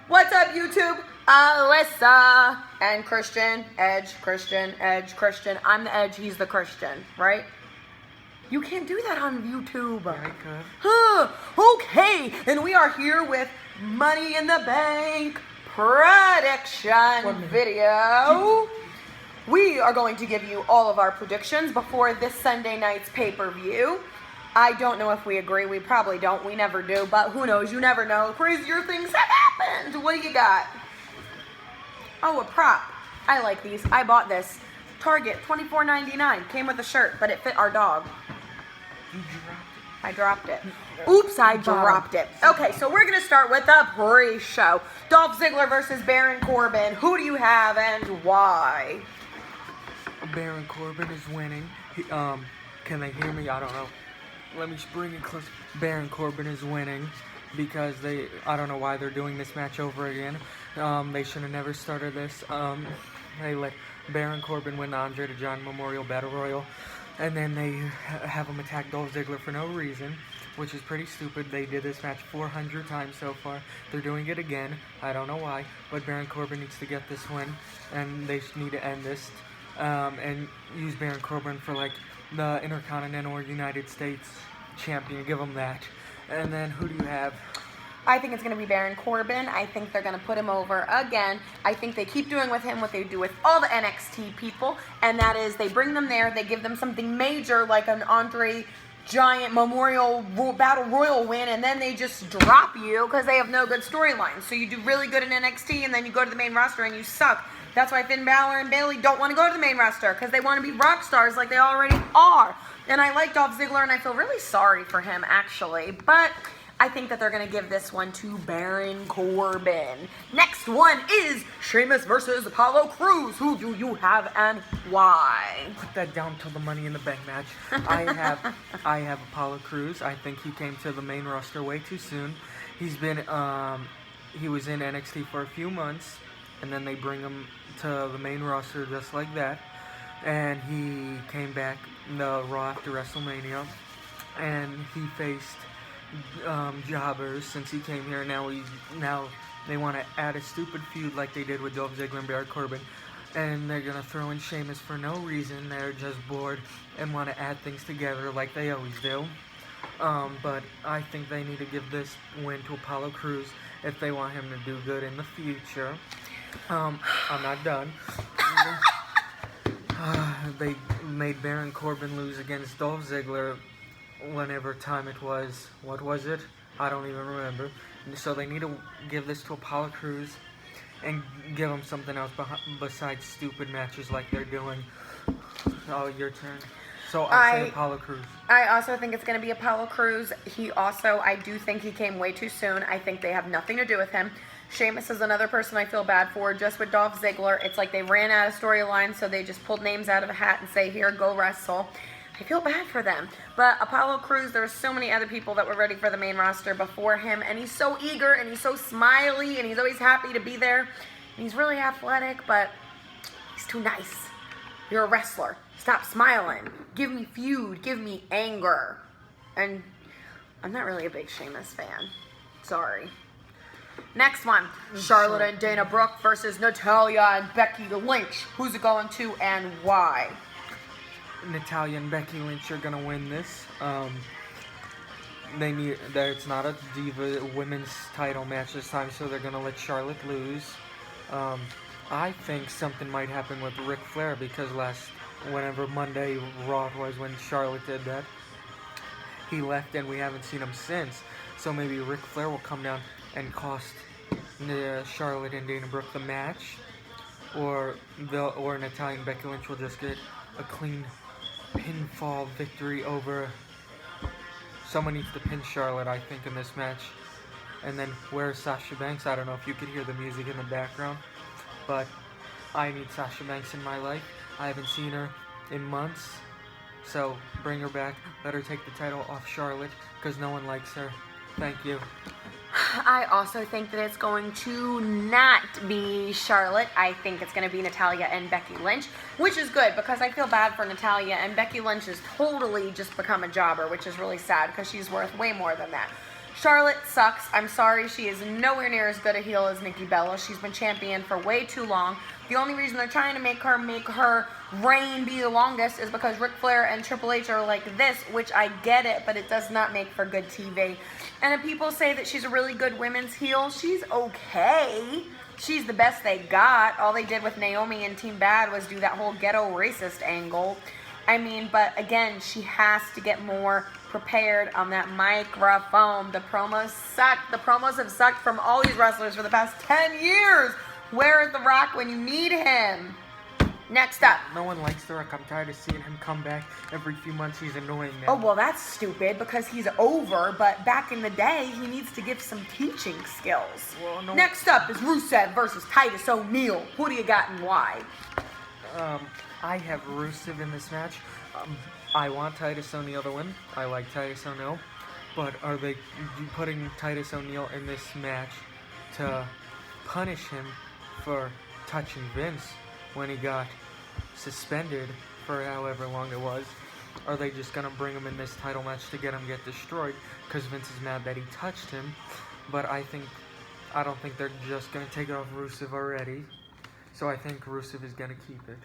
What's up, YouTube? Alyssa and Christian. Edge, Christian, Edge, Christian. I'm the Edge, he's the Christian, right? You can't do that on YouTube. Yeah, I could. Okay, and we are here with Money in the Bank prediction video. We are going to give you all of our predictions before this Sunday night's pay-per-view. I don't know if we agree. We probably don't. We never do. But who knows? You never know. Crazier things have happened. What do you got? Oh, a prop. I like these. I bought this. Target, $24.99. Came with a shirt, but it fit our dog. You dropped it. I dropped it. Oops, I dropped it. Okay, so we're going to start with the pre-show. Dolph Ziggler versus Baron Corbin. Who do you have and why? Baron Corbin is winning. Can they hear me? I don't know. Let me bring it close. Baron Corbin is winning because I don't know why they're doing this match over again. They should have never started this. They let Baron Corbin win the Andre the Giant Memorial Battle Royal, and then they have him attack Dolph Ziggler for no reason, which is pretty stupid. They did this match 400 times so far. They're doing it again. I don't know why, but Baron Corbin needs to get this win, and they need to end this and use Baron Corbin for like the Intercontinental or United States champion. Give him that. And then who do you have? I think it's going to be Baron Corbin. I think they're going to put him over again. I think they keep doing with him what they do with all the NXT people, and that is they bring them there, they give them something major like an Andre Giant Memorial Battle Royal win, and then they just drop you because they have no good storylines. So you do really good in NXT, and then you go to the main roster and you suck. That's why Finn Balor and Bayley don't want to go to the main roster, because they want to be rock stars like they already are. And I like Dolph Ziggler, and I feel really sorry for him, actually. But I think that they're going to give this one to Baron Corbin. Next one is Sheamus versus Apollo Crews. Who do you have and why? Put that down till the Money in the Bank match. I have Apollo Crews. I think he came to the main roster way too soon. He was in NXT for a few months, and then they bring him to the main roster just like that. And he came back the Raw after WrestleMania, and he faced jobbers since he came here. Now they want to add a stupid feud like they did with Dolph Ziggler and Baron Corbin, and they're gonna throw in Sheamus for no reason. They're just bored and want to add things together like they always do. But I think they need to give this win to Apollo Crews if they want him to do good in the future. I'm not done. They made Baron Corbin lose against Dolph Ziggler whenever time it was. What was it? I don't even remember. So they need to give this to Apollo Crews and give him something else besides stupid matches like they're doing. Oh, your turn. So I'll say Apollo Crews. I also think it's going to be Apollo Crews. I do think he came way too soon. I think they have nothing to do with him. Sheamus is another person I feel bad for. Just with Dolph Ziggler, it's like they ran out of storyline, so they just pulled names out of a hat and say, here, go wrestle. I feel bad for them. But Apollo Crews, there's so many other people that were ready for the main roster before him, and he's so eager, and he's so smiley, and he's always happy to be there. And he's really athletic, but he's too nice. You're a wrestler. Stop smiling. Give me feud. Give me anger. And I'm not really a big Sheamus fan. Sorry. Next one, Charlotte and Dana Brooke versus Natalya and Becky Lynch. Who's it going to and why? Natalya and Becky Lynch are gonna win this. It's not a Diva women's title match this time, so they're gonna let Charlotte lose. I think something might happen with Ric Flair because whenever Monday Raw was when Charlotte did that, he left and we haven't seen him since. So maybe Ric Flair will come down and cost Charlotte and Dana Brooke the match, or Natalya and Becky Lynch will just get a clean pinfall victory over. Someone needs to pin Charlotte, I think, in this match. And then where's Sasha Banks? I don't know if you could hear the music in the background, but I need Sasha Banks in my life. I haven't seen her in months, so bring her back. Let her take the title off Charlotte because no one likes her. Thank you. I also think that it's going to not be Charlotte. I think it's going to be Natalya and Becky Lynch, which is good because I feel bad for Natalya, and Becky Lynch has totally just become a jobber, which is really sad because she's worth way more than that. Charlotte sucks. I'm sorry. She is nowhere near as good a heel as Nikki Bella. She's been champion for way too long. The only reason they're trying to make her reign be the longest is because Ric Flair and Triple H are like this, which I get it, but it does not make for good TV. And if people say that she's a really good women's heel, she's okay. She's the best they got. All they did with Naomi and Team Bad was do that whole ghetto racist angle. I mean, but again, she has to get more prepared on that microphone. The promos suck. The promos have sucked from all these wrestlers for the past 10 years. Where is The Rock when you need him? Next up. No one likes The Rock. I'm tired of seeing him come back every few months. He's annoying now. Oh, well, that's stupid because he's over, but back in the day, he needs to give some teaching skills. Well, no. Next up is Rusev versus Titus O'Neil. Who do you got and why? I have Rusev in this match. I want Titus O'Neil to win. I like Titus O'Neil. But are they putting Titus O'Neil in this match to punish him for touching Vince when he got suspended for however long it was? Are they just going to bring him in this title match to get destroyed because Vince is mad that he touched him? But I don't think they're just going to take it off Rusev already. So I think Rusev is going to keep it.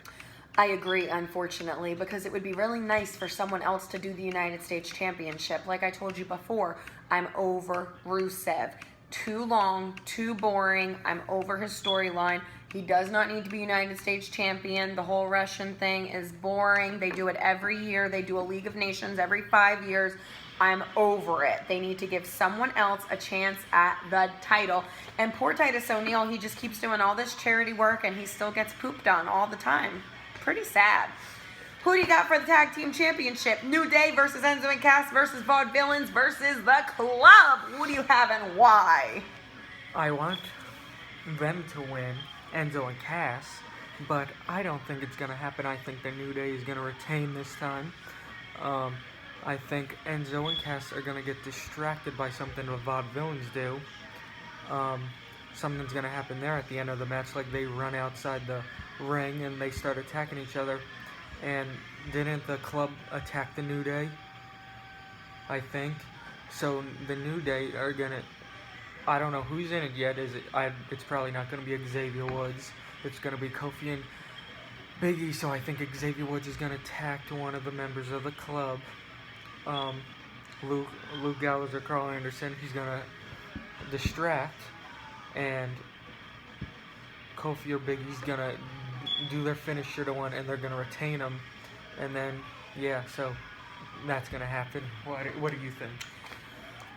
I agree, unfortunately, because it would be really nice for someone else to do the United States Championship. Like I told you before, I'm over Rusev. Too long, too boring. I'm over his storyline. He does not need to be United States Champion. The whole Russian thing is boring. They do it every year. They do a League of Nations every 5 years. I'm over it. They need to give someone else a chance at the title. And poor Titus O'Neil, he just keeps doing all this charity work and he still gets pooped on all the time. Pretty sad. Who do you got for the Tag Team Championship? New Day versus Enzo and Cass versus Vaudevillains versus The Club. Who do you have and why? I want them to win, Enzo and Cass, but I don't think it's going to happen. I think the New Day is going to retain this time. I think Enzo and Cass are going to get distracted by something the Vaudevillains do. Something's going to happen there at the end of the match, like they run outside the ring and they start attacking each other. And didn't the Club attack the New Day? I think. So the New Day are going to... I don't know who's in it yet. It's probably not going to be Xavier Woods. It's going to be Kofi and Big E. So I think Xavier Woods is going to attack one of the members of the Club. Luke Gallows or Carl Anderson. He's going to distract. And Kofi or Big E's going to do their finisher to one, and they're going to retain him. And then, yeah, so that's going to happen. What do you think?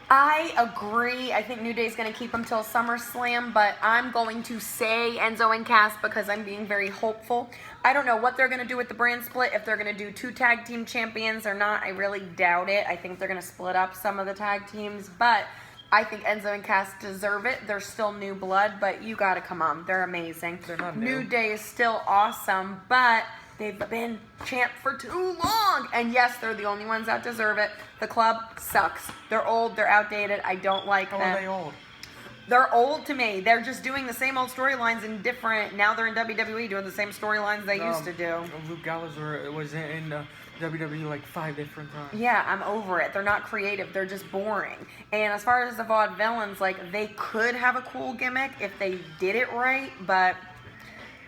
I agree. I think New Day's going to keep him till SummerSlam, but I'm going to say Enzo and Cass because I'm being very hopeful. I don't know what they're going to do with the brand split, if they're going to do 2 tag team champions or not. I really doubt it. I think they're going to split up some of the tag teams, but I think Enzo and Cass deserve it. They're still new blood, but you got to come on. They're amazing. They're not new. New Day is still awesome, but they've been champ for too long. And yes, they're the only ones that deserve it. The Club sucks. They're old. They're outdated. I don't like them. How are they old? They're old to me. They're just doing the same old storylines in different... Now they're in WWE doing the same storylines they used to do. Luke Gallows was in WWE like 5 different times. Yeah, I'm over it. They're not creative. They're just boring. And as far as the Vaudevillains, like, they could have a cool gimmick if they did it right, but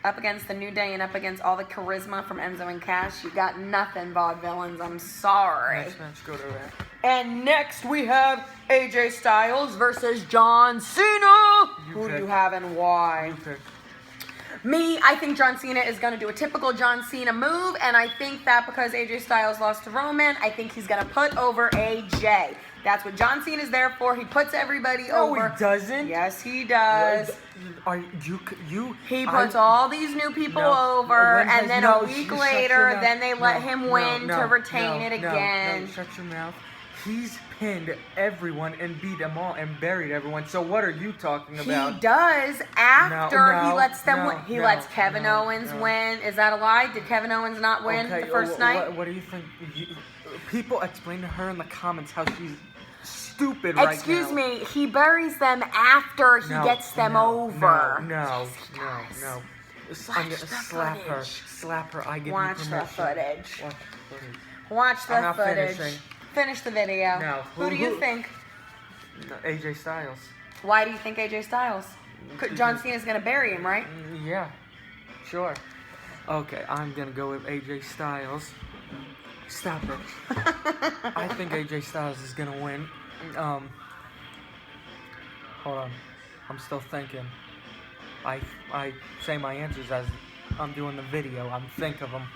up against the New Day and up against all the charisma from Enzo and Cass, you got nothing, Vaudevillains. I'm sorry. Next match, go to that. And next we have AJ Styles versus John Cena. Who do you have and why? You pick. Me, I think John Cena is going to do a typical John Cena move, and I think that because AJ Styles lost to Roman, I think he's going to put over AJ. That's what John Cena's there for. He puts everybody over. No, he doesn't. Yes, he does. He puts all these new people over, and then a week later, then they let him win to retain it again. No, shut your mouth. He's pinned everyone and beat them all and buried everyone. So what are you talking about? He does after he lets them win. He lets Kevin Owens win. Is that a lie? Did Kevin Owens not win the first night? What do you think? People explain to her in the comments how she's stupid right now. Excuse me. He buries them after he gets them over. No. I'm gonna slap her. Slap her. I give you permission. Watch the footage. Watch the footage. Watch the I'm not footage. finishing. Finish the video. No. Who do you think? AJ Styles. Why do you think AJ Styles? John Cena's gonna bury him, right? Yeah, sure. Okay, I'm gonna go with AJ Styles. Stop it. I think AJ Styles is gonna win. Hold on. I'm still thinking. I say my answers as I'm doing the video. I'm thinking of them.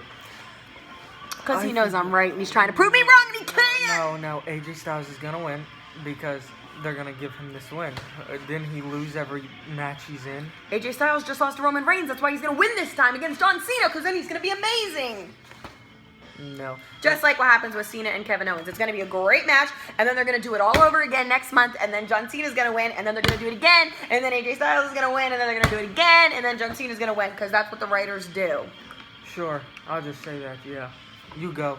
Because he knows I'm right and he's trying to prove me wrong and he can't! No, AJ Styles is gonna win because they're gonna give him this win. Didn't he lose every match he's in? AJ Styles just lost to Roman Reigns. That's why he's gonna win this time against John Cena, because then he's gonna be amazing. No. Just like what happens with Cena and Kevin Owens. It's going to be a great match, and then they're going to do it all over again next month, and then John Cena's going to win, and then they're going to do it again, and then AJ Styles is going to win, and then they're going to do it again, and then John Cena's going to win, because that's what the writers do. Sure, I'll just say that, yeah. You go.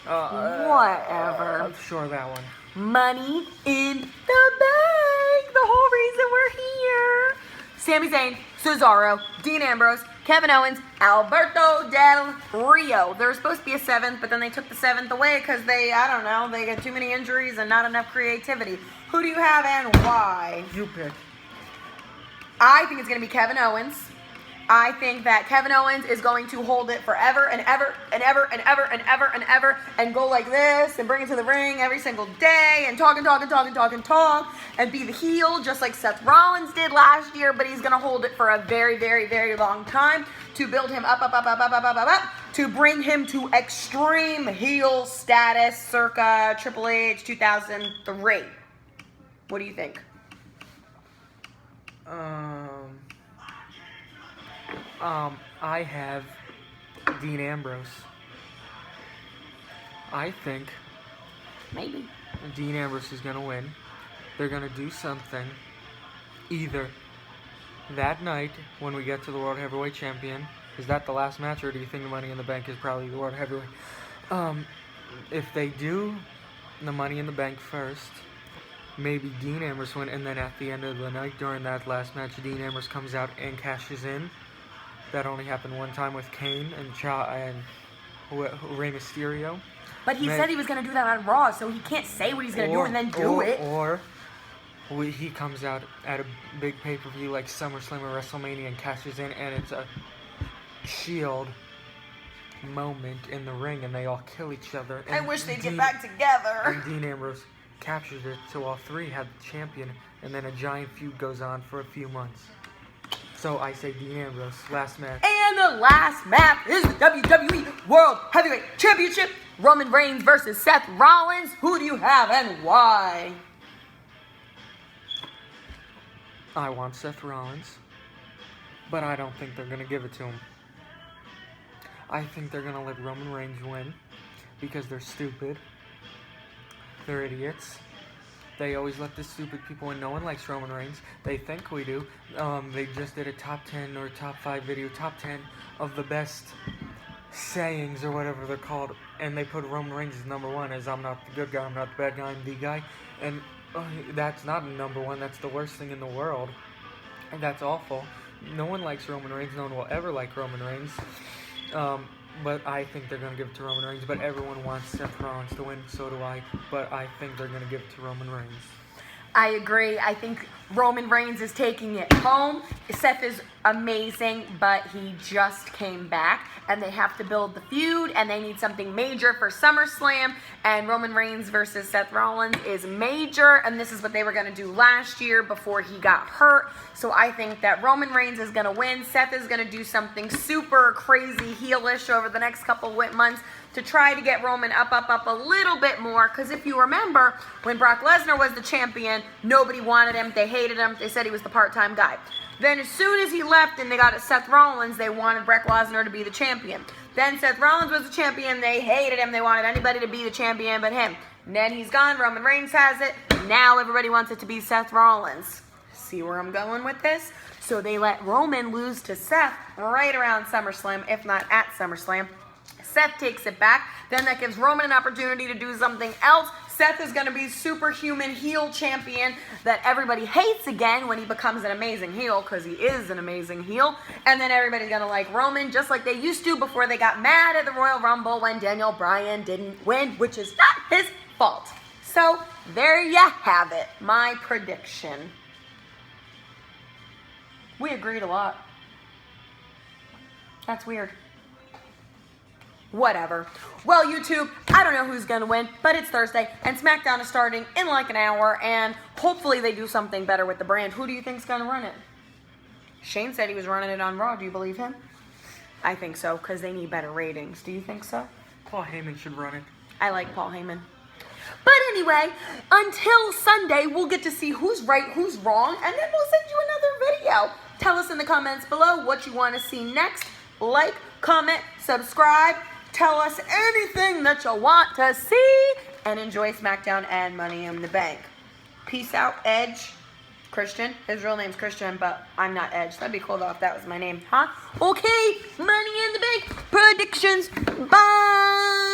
Whatever. Sure, that one. Money in the bank. The whole reason we're here. Sami Zayn, Cesaro, Dean Ambrose, Kevin Owens, Alberto Del Rio. There was supposed to be a 7th, but then they took the 7th away because they got too many injuries and not enough creativity. Who do you have and why? You pick. I think it's going to be Kevin Owens. I think that Kevin Owens is going to hold it forever and ever and ever and ever and ever and ever and go like this and bring it to the ring every single day and talk and be the heel just like Seth Rollins did last year, but he's going to hold it for a very, very, very long time to build him up, to bring him to extreme heel status circa Triple H 2003. What do you think? I have Dean Ambrose. I think Maybe. Dean Ambrose is going to win. They're going to do something either that night when we get to the World Heavyweight Champion. Is that the last match, or do you think the Money in the Bank is probably the World Heavyweight? If they do the Money in the Bank first, maybe Dean Ambrose win, and then at the end of the night during that last match, Dean Ambrose comes out and cashes in. That only happened one time with Kane and Rey Mysterio. But he said he was going to do that on Raw, so he can't say what he's going to do and then do it. Or he comes out at a big pay-per-view like SummerSlam or WrestleMania and cashes in, and it's a Shield moment in the ring, and they all kill each other. I wish they'd get back together. And Dean Ambrose captures it, so all three have the champion, and then a giant feud goes on for a few months. So I say Dean Ambrose, last match. And the last match is the WWE World Heavyweight Championship. Roman Reigns versus Seth Rollins. Who do you have and why? I want Seth Rollins, but I don't think they're going to give it to him. I think they're going to let Roman Reigns win because they're stupid. They're idiots. They always let the stupid people in. No one likes Roman Reigns. They think we do. They just did a top 10 or top 5 video, top 10 of the best sayings or whatever they're called, and they put Roman Reigns as number 1, as I'm not the good guy, I'm not the bad guy, I'm the guy. And that's not number 1. That's the worst thing in the world. And that's awful. No one likes Roman Reigns. No one will ever like Roman Reigns. But I think they're going to give it to Roman Reigns. But everyone wants Seth Rollins to win, so do I. But I think they're going to give it to Roman Reigns. I agree. I think Roman Reigns is taking it home. Seth is amazing, but he just came back, and they have to build the feud, and they need something major for SummerSlam, and Roman Reigns versus Seth Rollins is major, and this is what they were going to do last year before he got hurt. So I think that Roman Reigns is going to win. Seth is going to do something super crazy heelish over the next couple months to try to get Roman up a little bit more. Because if you remember, when Brock Lesnar was the champion, nobody wanted him. They hated him. They said he was the part-time guy. Then as soon as he left and they got Seth Rollins, they wanted Brock Lesnar to be the champion. Then Seth Rollins was the champion. They hated him. They wanted anybody to be the champion but him. And then he's gone. Roman Reigns has it. Now everybody wants it to be Seth Rollins. See where I'm going with this? So they let Roman lose to Seth right around SummerSlam, if not at SummerSlam. Seth takes it back. Then that gives Roman an opportunity to do something else. Seth is going to be superhuman heel champion that everybody hates again when he becomes an amazing heel, because he is an amazing heel. And then everybody's going to like Roman just like they used to before they got mad at the Royal Rumble when Daniel Bryan didn't win, which is not his fault. So, there you have it. My prediction. We agreed a lot. That's weird. Whatever. Well, YouTube, I don't know who's going to win, but it's Thursday, and SmackDown is starting in like an hour, and hopefully they do something better with the brand. Who do you think's going to run it? Shane said he was running it on Raw. Do you believe him? I think so, because they need better ratings. Do you think so? Paul Heyman should run it. I like Paul Heyman. But anyway, until Sunday, we'll get to see who's right, who's wrong, and then we'll send you another video. Tell us in the comments below what you want to see next. Like, comment, subscribe. Tell us anything that you want to see. And enjoy SmackDown and Money in the Bank. Peace out, Edge. Christian. His real name's Christian, but I'm not Edge. That'd be cool though if that was my name, huh? Okay, Money in the Bank predictions. Bye.